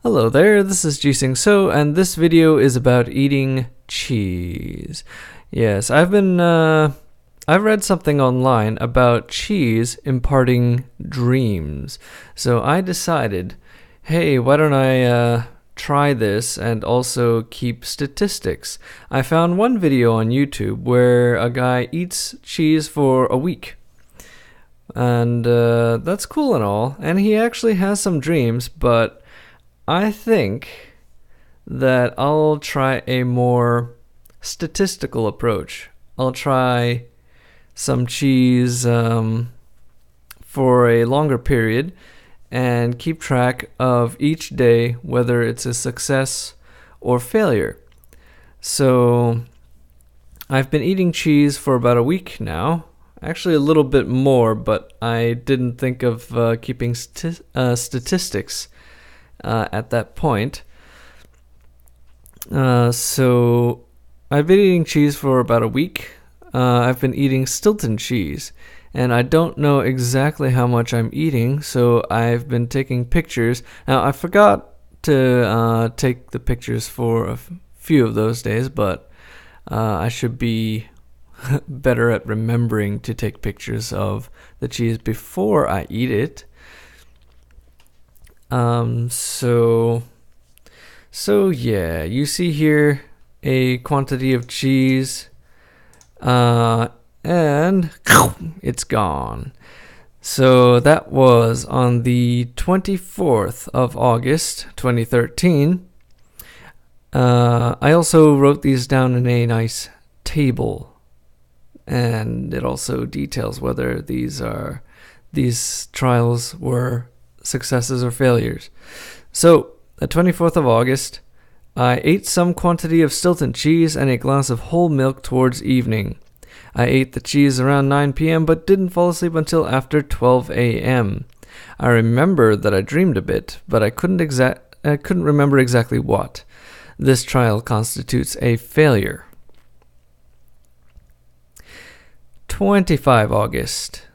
Hello there, this is Jising So, and this video is about eating cheese. Yes, I've read something online about cheese imparting dreams. So I decided, hey, why don't I try this and also keep statistics? I found one video on YouTube where a guy eats cheese for a week. And that's cool and all, and he actually has some dreams, but I think that I'll try a more statistical approach. I'll try some cheese for a longer period and keep track of each day, whether it's a success or failure. So I've been eating cheese for about a week now. Actually, a little bit more, but I didn't think of keeping statistics at that point. So I've been eating cheese for about a week. I've been eating Stilton cheese, and I don't know exactly how much I'm eating, so I've been taking pictures. Now, I forgot to take the pictures for a few of those days, but I should be better at remembering to take pictures of the cheese before I eat it. So yeah, you see here a quantity of cheese, and it's gone. So that was on the 24th of August, 2013. I also wrote these down in a nice table, and it also details whether these trials were successes or failures. So, the 24th of August, I ate some quantity of Stilton cheese and a glass of whole milk towards evening. I ate the cheese around 9 p.m. but didn't fall asleep until after 12 a.m. I remember that I dreamed a bit, but I couldn't remember exactly what. This trial constitutes a failure. 25 August.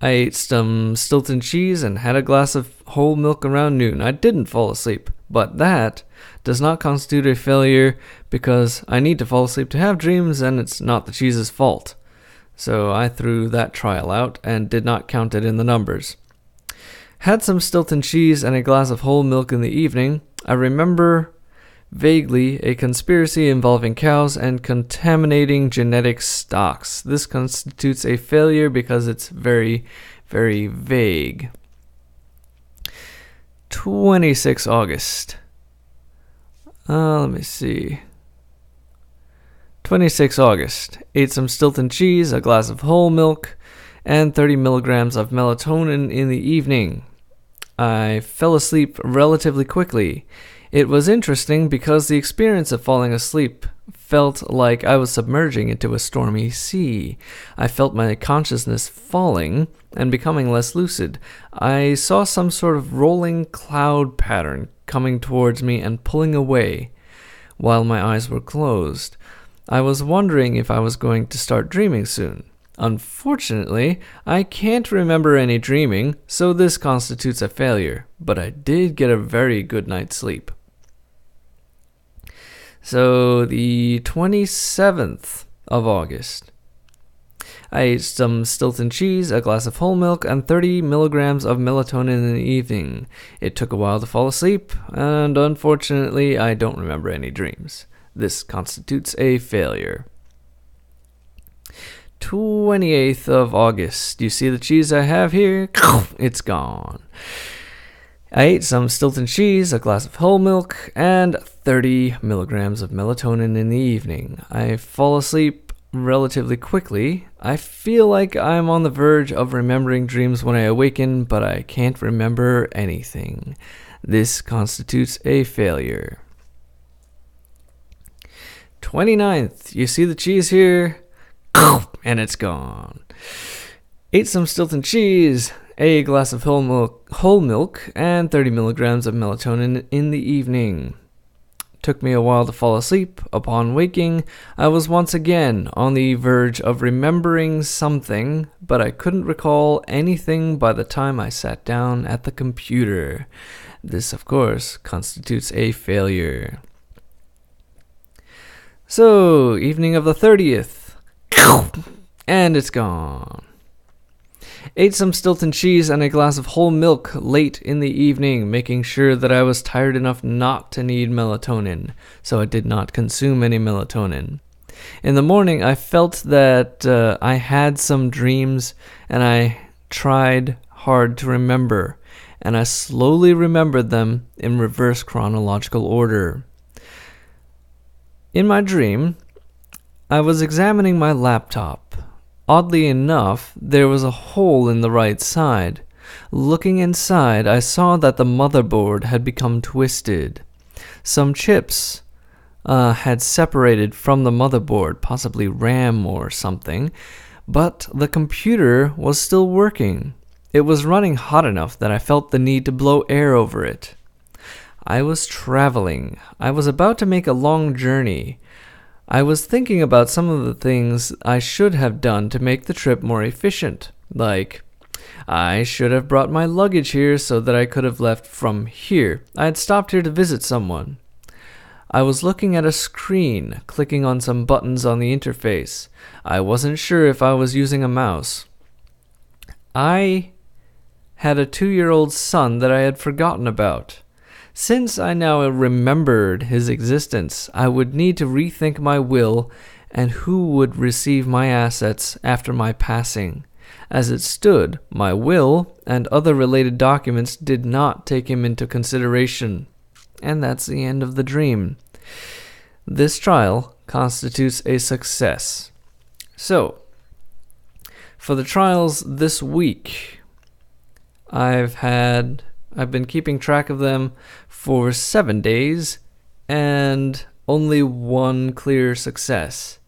I ate some Stilton cheese and had a glass of whole milk around noon. I didn't fall asleep, but that does not constitute a failure because I need to fall asleep to have dreams and it's not the cheese's fault. So I threw that trial out and did not count it in the numbers. Had some Stilton cheese and a glass of whole milk in the evening. I remember vaguely a conspiracy involving cows and contaminating genetic stocks. This constitutes a failure because it's very, very vague. 26 August. Let me see. 26 August. Ate some Stilton cheese, a glass of whole milk, and 30 milligrams of melatonin in the evening. I fell asleep relatively quickly. It was interesting because the experience of falling asleep felt like I was submerging into a stormy sea. I felt my consciousness falling and becoming less lucid. I saw some sort of rolling cloud pattern coming towards me and pulling away while my eyes were closed. I was wondering if I was going to start dreaming soon. Unfortunately, I can't remember any dreaming, so this constitutes a failure, but I did get a very good night's sleep. So, the 27th of August, I ate some Stilton cheese, a glass of whole milk, and 30 milligrams of melatonin in the evening. It took a while to fall asleep, and unfortunately, I don't remember any dreams. This constitutes a failure. 28th of August, you see the cheese I have here? It's gone. I ate some Stilton cheese, a glass of whole milk, and 30 milligrams of melatonin in the evening. I fall asleep relatively quickly. I feel like I'm on the verge of remembering dreams when I awaken, but I can't remember anything. This constitutes a failure. 29th, you see the cheese here? And it's gone. Ate some Stilton cheese, a glass of whole milk, and 30 milligrams of melatonin in the evening. Took me a while to fall asleep. Upon waking, I was once again on the verge of remembering something, but I couldn't recall anything by the time I sat down at the computer. This, of course, constitutes a failure. So, evening of the 30th. And it's gone. Ate some Stilton cheese and a glass of whole milk late in the evening, making sure that I was tired enough not to need melatonin, so I did not consume any melatonin. In the morning, I felt that I had some dreams, and I tried hard to remember, and I slowly remembered them in reverse chronological order. In my dream, I was examining my laptop. Oddly enough, there was a hole in the right side. Looking inside, I saw that the motherboard had become twisted. Some chips had separated from the motherboard, possibly RAM or something, but the computer was still working. It was running hot enough that I felt the need to blow air over it. I was traveling. I was about to make a long journey. I was thinking about some of the things I should have done to make the trip more efficient. Like, I should have brought my luggage here so that I could have left from here. I had stopped here to visit someone. I was looking at a screen, clicking on some buttons on the interface. I wasn't sure if I was using a mouse. I had a 2-year-old son that I had forgotten about. Since I now remembered his existence, I would need to rethink my will and who would receive my assets after my passing. As it stood, my will and other related documents did not take him into consideration. And that's the end of the dream. This trial constitutes a success. So, for the trials this week, I've been keeping track of them for 7 days, and only one clear success.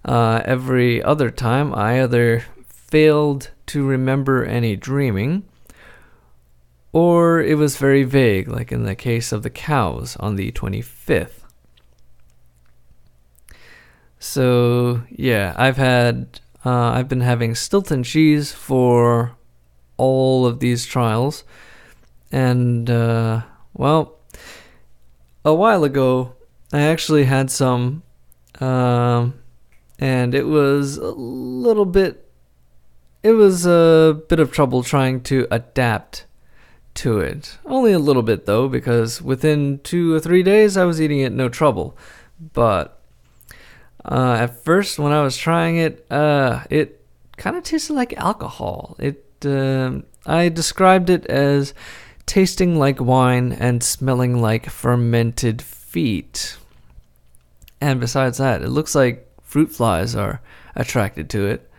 Every other time, I either failed to remember any dreaming, or it was very vague, like in the case of the cows on the 25th. So, yeah, I've been having Stilton cheese for all of these trials. And, well, a while ago, I actually had some, and it was a bit of trouble trying to adapt to it. Only a little bit, though, because within 2 or 3 days, I was eating it no trouble. But at first, when I was trying it kind of tasted like alcohol. I described it as tasting like wine and smelling like fermented feet. And besides that, it looks like fruit flies are attracted to it.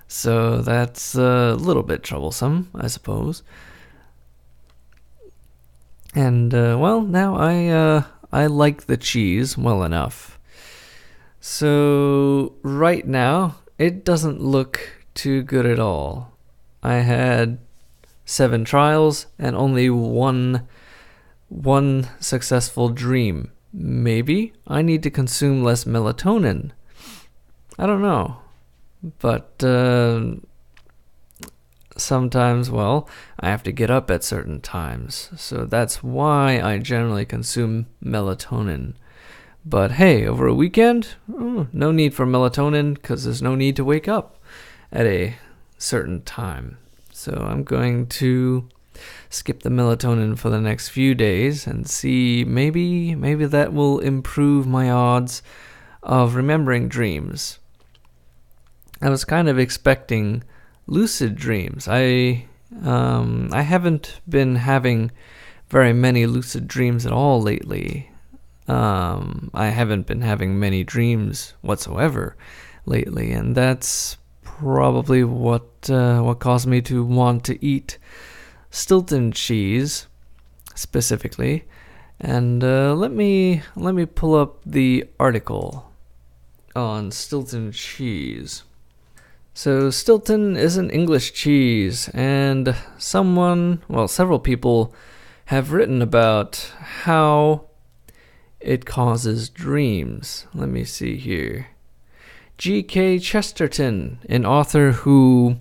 So that's a little bit troublesome, I suppose. And, well, now I like the cheese well enough. So right now, it doesn't look too good at all. I had 7 trials and only one successful dream. Maybe I need to consume less melatonin. I don't know. But sometimes, well, I have to get up at certain times. So that's why I generally consume melatonin. But hey, over a weekend, no need for melatonin because there's no need to wake up at a certain time. So I'm going to skip the melatonin for the next few days and see maybe that will improve my odds of remembering dreams. I was kind of expecting lucid dreams. I haven't been having very many lucid dreams at all lately. I haven't been having many dreams whatsoever lately, and that's probably what caused me to want to eat Stilton cheese specifically. And let me pull up the article on Stilton cheese. So Stilton is an English cheese, and several people have written about how it causes dreams. Let me see here. G.K. Chesterton, an author who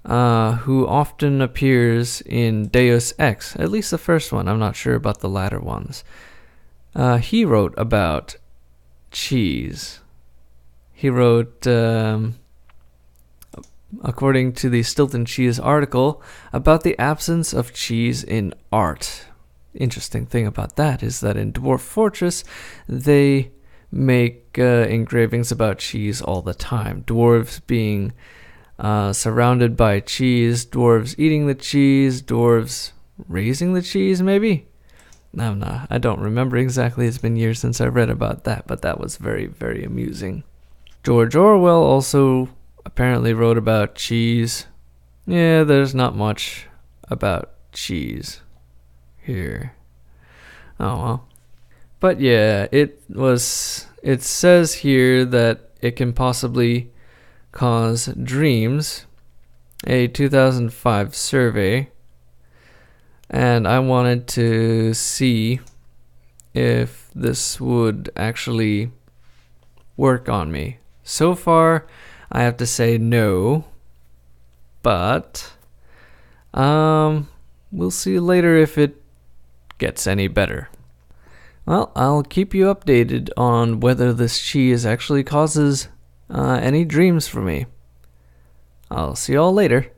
who often appears in Deus Ex, at least the first one. I'm not sure about the latter ones. He wrote about cheese. He wrote, according to the Stilton Cheese article, about the absence of cheese in art. Interesting thing about that is that in Dwarf Fortress, they make engravings about cheese all the time. Dwarves being surrounded by cheese, dwarves eating the cheese, dwarves raising the cheese, maybe? I don't remember exactly. It's been years since I read about that, but that was very, very amusing. George Orwell also apparently wrote about cheese. Yeah, there's not much about cheese here. Oh well. But yeah, it says here that it can possibly cause dreams. A 2005 survey. And I wanted to see if this would actually work on me. So far, I have to say no. But we'll see later if it gets any better. Well, I'll keep you updated on whether this cheese actually causes any dreams for me. I'll see y'all later.